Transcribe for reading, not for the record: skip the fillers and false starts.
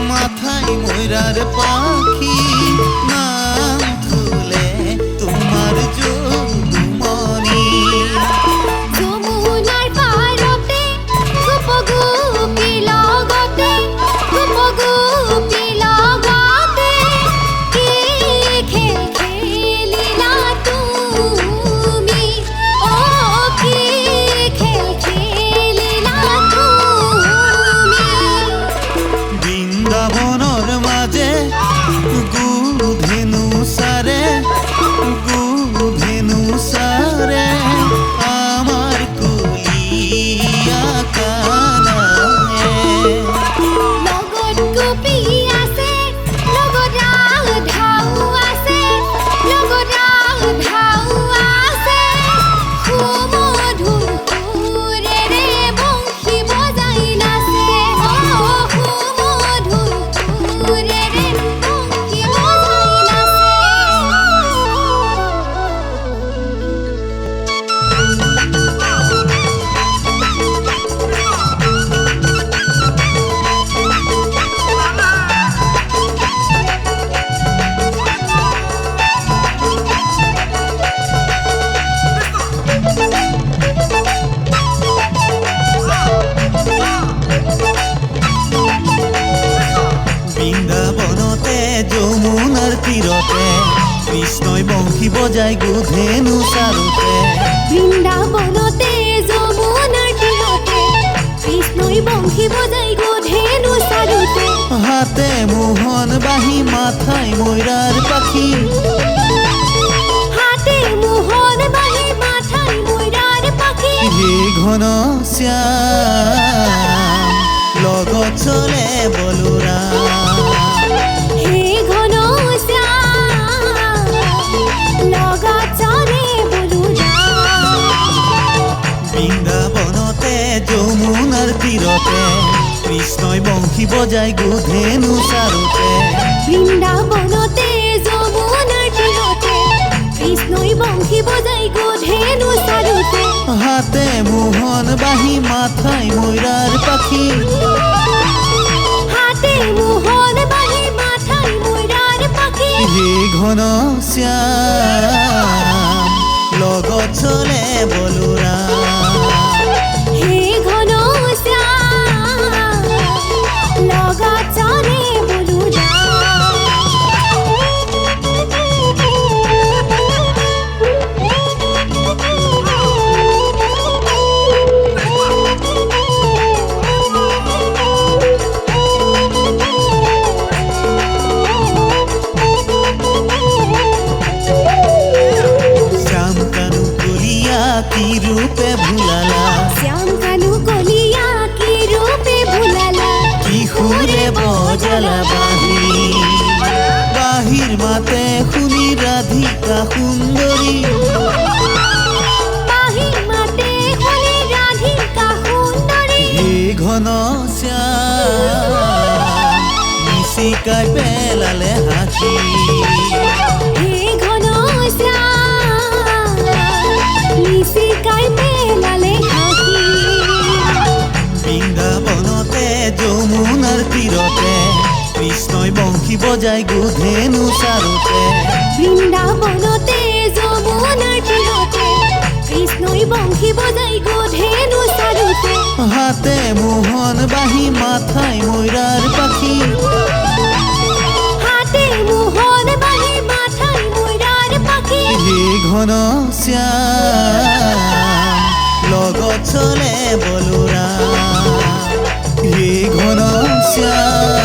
মাথায় ময়রার পাখি নাম ধুলে তোমার যদুমণি যমুনার পারতে গোপগোপী লগতে গোপগোপী লগতে কি খেল খেলিলা তুমি ও কি খেল খেলিলা তুমি বৃন্দাবনের মাঝে গুধেনু সারে আমার কুলিয়া কানায় লগত গোপী আছে লগত রাধাও আছে লগত রাধাও আছে সুমধুৰ সুৰেৰে বংশী বজাই নাচে ও সুমধুৰ সুৰেৰে বংশী বজাই নাচে বৃন্দাবনতে যমুনার তীরতে কৃষ্ণই বংশী বজাই গুধেনু সারতে বৃন্দাবনতে যমুনার তীৰতে কৃষ্ণই বংশী বজাই গোধেনু সাৰুতে হাতে মোহন বাহি মাথায় ময়রার পাখি হাতে মোহন বাহি মাথায় ময়রাৰ পাখি হে ঘন শ্যাম লগত চলে বলরাম হে ঘন শ্যাম লগত চলে বলৰাম বৃন্দাবনতে যমুনার তীরতে কৃষ্ণই বংশী বজাই গুধেনু সারতে বৃন্দাবনতে যমুনাৰ তীৰতে কৃষ্ণই বংশী বজাই গোধেনু সাৰুতে হাতে মোহন বাহি মাথায় ময়রার পাখি হাতে মোহন বাহি মাথায় ময়ৰাৰ পাখি হে ঘন শ্যাম লগত চলে বলরাম হে ঘন শ্যাম লগত চলে শ্যাম কানু কলিয়া কি রূপে ভুলালা শ্যাম কানু কলিয়া কি রূপে ভুলালা কি সুরে বজালা বাহির মাতে শুনি রাধিকা সুন্দরী বাহিৰ মাতে শুনি ৰাধিকা সুন্দৰী হে ঘন শ্যাম নিশিকাই পেলালে হাসি হে ঘন শ্যাম নিশিকাই পেলালে হাঁহি বৃন্দাবনতে যমুনার তীরতে কৃষ্ণই বংশী বজাই গুধেনু সারতে বৃন্দাবনতে যমুনাৰ তীৰতে কৃষ্ণই বংশী বজাই গোধেনু সাৰুতে হাতে মোহন বাহি মাথায় ময়রার পাখি ঘন শ্যাম লগত চলে বলোৰাম হে ঘন শ্যাম